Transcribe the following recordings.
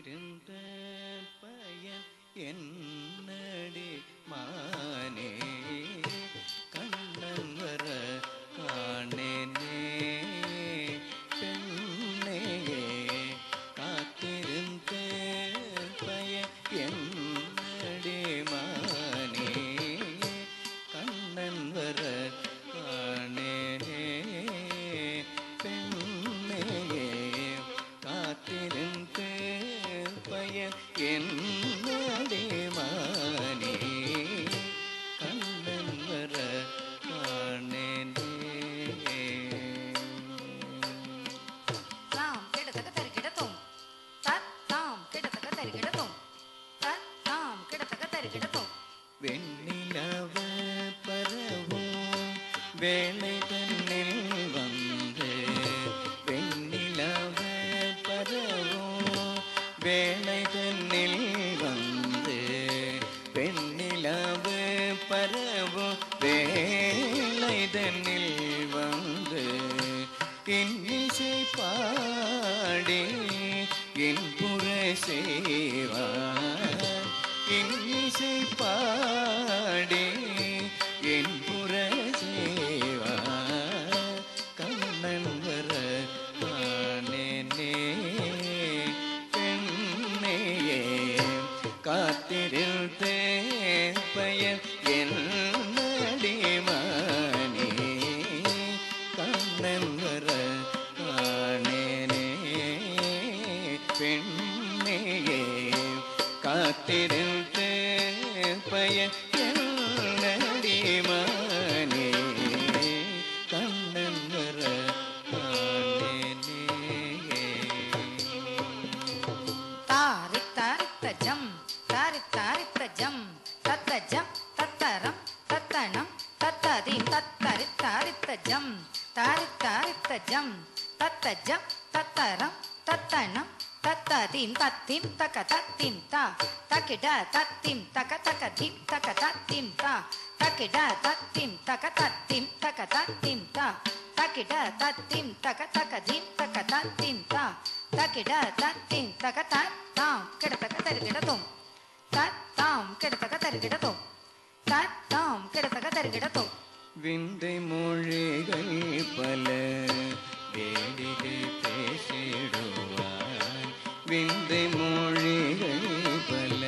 காத்திருந்த பயன் என்னடி மானே கண்ணன் வர காணேனே பெண்ணையே காத்திருந்த பயன் என்னடி மானே கண்ணன் வர காணேனே பெண்ணையே காத்திருந்த பயன் என்னடி மானே கண்ணன் வர காணேனே தாம் கிடத்தக்க தருகிடத்தும் தாம் கிடத்தக்க தருகிடத்தும் தாம் கிடத்தக்க தருகிடத்தும் வெண்ணிலவ பரவும் வேலை தன்னில் வந்து வெண்ணிலவ பரவும் வேலை தன்னில் வந்து வெண்ணிலவ பரவும் வேலை தன்னில் வந்து இன்னிசை பாடி இன்புற செய்வார் இன்னிசை பாடி இன்புற செய்வார் கண்ணன் வர காணேனே பெண்ணையே காத்திருந்த பயன் என்னடி மானே கண்ணன் வர காணேனே பெண்ணையே காத்திருந்த பயன் என்னடி மானே கண்ணன் வர காணேனே தாரித்த ஜம் தாரித்த ஜம் தத்த ஜம் தத்தரம் தத்தனம் தத்ததீம் தத்தரித்த ஜம் தாரித்த ஜம் தத்த ஜம் தத்தரம் தத்தனம் தத்ததீம் தத்திம் தக தத்திம் தா தகிட தத்திம் தக தக தீம் தக தத்திம் தா தகிட தத்திம் தக தத்திம் தக தத்திம் தா தகிட தத்திம் தக தக தீம் தக தத்திம் தா தகிட தத்திம் தக தாம் கிடத்தக்க தருகிடத்தும் தாம் கிடத்தக்க தருகிடத்தும் தாம் கிடத்தக்க தருகிடத்தும் விந்தை மொழிகள் பல வேடிக்கை பேசிடுவான் விந்தை மொழிகள் பல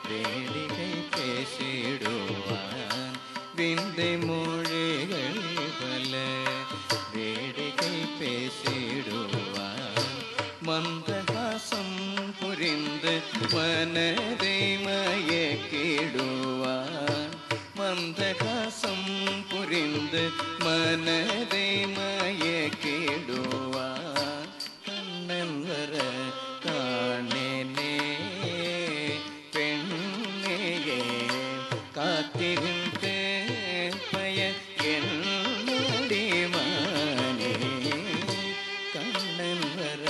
வேடிக்கை பேசிடுவான் விந்தை மொழிகள் பல வேடிக்கை பேசிடுவான் மந்தகாசம் புரிந்து மனதை மயக்கிடுவான் மந்தகாசம் புரிந்து மனதை மயக்கிடுவான் கண்ணன் வர காணேனே பெண்ணையே காத்திருந்த பயன் என்னடி மானே கண்ணன் வர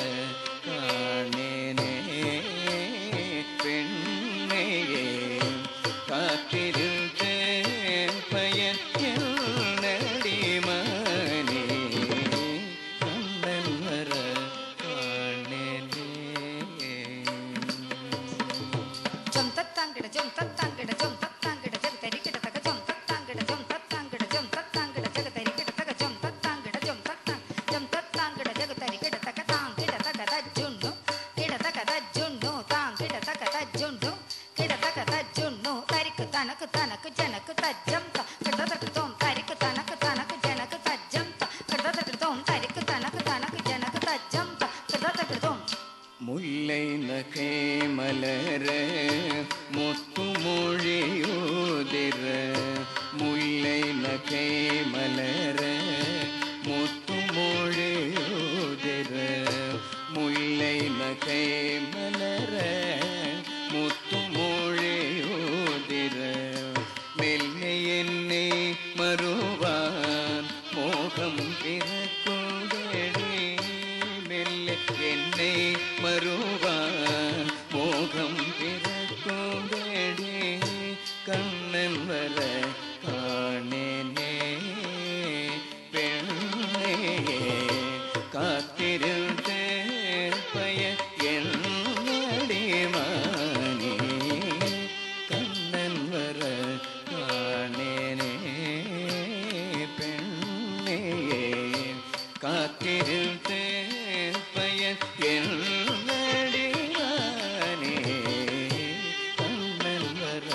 காணேனே பெண்ணையே காத்திருந்த பயன் என்னடி மானே கண்ணன் வர காணேனே ஜம் தத்தாங்கிட ஜம் தத்தாங்கிட ஜம் தத்தாங்கிட ஜக தரிகிட தக ஜம் தத்தாங்கிட ஜம் தத்தாங்கிட ஜம் தத்தாங்கிட ஜக தரிகிட தக ஜம் தத்தாங்கிட ஜம் தத்தாங்கிட ஜக தரிகிட தக தாங்கிட தக தஜ்ஜுன்னு கிட தக தஜ்ஜுன்னு தாங்கிட தக தஜ்ஜுன்னு கிட தக தஜ்ஜுன்னு தரிக்கு தனக்கு தனக்கு ஜனக்கு தஜ்ஜம் த கிட தக தோம் தரிக்கு தனக்கு தனக்கு ஜனக்கு தஜ்ஜம் த கிட தக தோம் தரிக்கு தனக்கு தனக்கு ஜனக்கு தஜ்ஜம் த கிட தக தோம் முல்லை நகை மலர முத்து மொழியோதிர முல்லை நகை மலர முத்து மொழியோதிர முல்லை நகை மலர முத்து மொழியோதிர மெல்லை என்னை மறுவான் மோகம் பிறக்குதடி மெல்லை என்னை மறுவான் மோகம் பிறக்குதடி கண்ணன் வர காணேனே பெண்ணையே காத்திருந்த பயன் என்னடிவானே கண்ணன் வர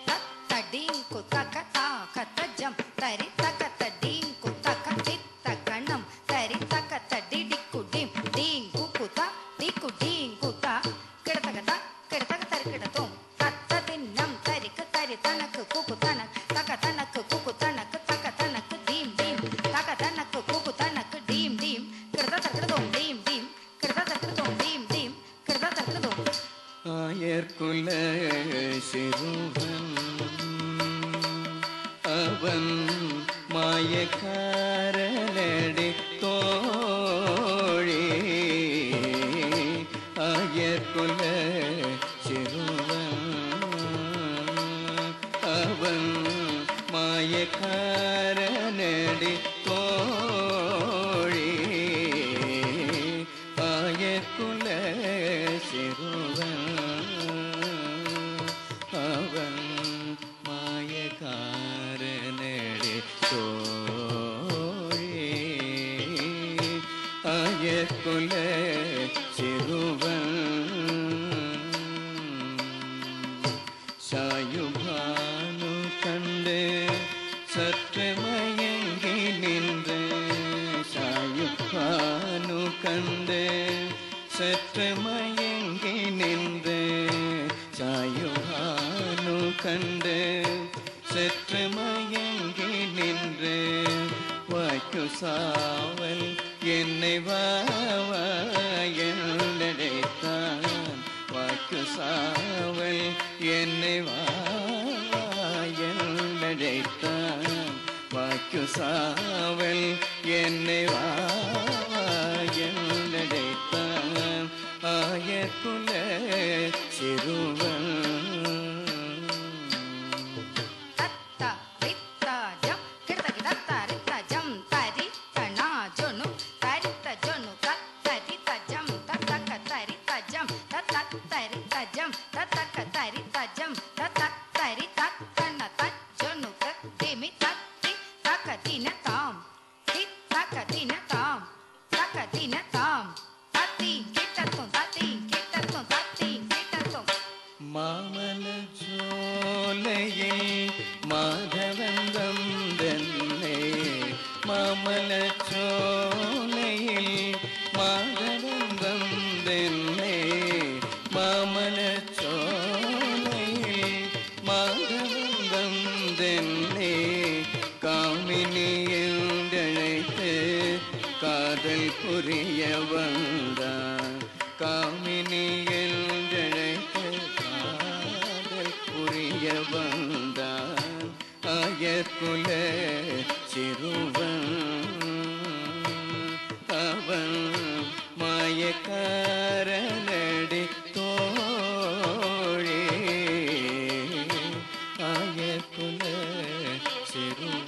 தத்தடீங்கு தக்க தாக்கத்த ஜம் தரி தக்கத்த டீங்கு தக்க சித்த கணம் தரி தக்கத்த டிடிக்கு டிம் டீங்கு குதா டிக்கு டீங்கு தா கிடத்தகத கிடத்தக தரி கிடத்தோம் தத்த தின்னம் தரிக்கு தரி தனக்கு குக்கு தனக்கு தக்க தனக்கு குக்கு தனக்கு தக்க தனக்கு டீம் டீம் தக்க தனக்கு குக்கு தனக்கு டீம் டீம் கிடத்த கிடத்தோம் டீம் டீம் கிடத்த கிடத்தோம் டீம் டீம் கிடத்த கிடத்தோம் ஆயர்குல சிறுவன் அவன் மாயக்காரனடி தோழி ஆயர்குல சிறுவன் அவன் மாயக்காரனடி தோழி ஆயர்குல சிறுவன் அவன் மாயக்காரனடி தோழி ஆயர்குல சிறுவன் சாயுபானு கண்டு சற்று மயங்கி நின்று சாயுபானு கண்டு சற்று மயங்கி நின்று சாயுபானு கண்டு சற்று மயங்கி நின்று வாக்கு சாவல் என்னை வாயடைத்தான் வாக்கு சாவல் என்னை வாயடைத்தான் வாக்கு சாவல் என்னை வாயடைத்தான் ஆயர்குல சிறுவன் தத்த ரித்த ஜம் கிடதகி தத்த ரித்த ஜம் தரி தனா ஜொனு தரித்த ஜொனு தத்தரித்த ஜம் தத்தக்க தரித்த ஜம் தத்தரித்த ஜம் தத்தக்க தரித்த ஜம் தத்தரி தத்தன தஜொனு தத்திமி தத்தி தக்கதின தாம் தக்கதின தாம் தக்கதின தாம் தத்தி கிட்டத்தும் தத்தி கிட்டத்தும் தத்தி கிட்டத்தும் மாமல சோலையில் மாதவன் வந்தன்னை மாமல சோலையில் மாதவன் வந்தன்னை மாமல சோலையில் மாதவன் வந்தன்னை காமினி என்றழைத்து காதல் புரிய வந்தான் காமினி என்றழைத்து காதல் புரிய வந்தான் ஆயர்குல சிறுவன் அவன் மாயக்காரனடி தோழி ஆயர்குல சிறுவன்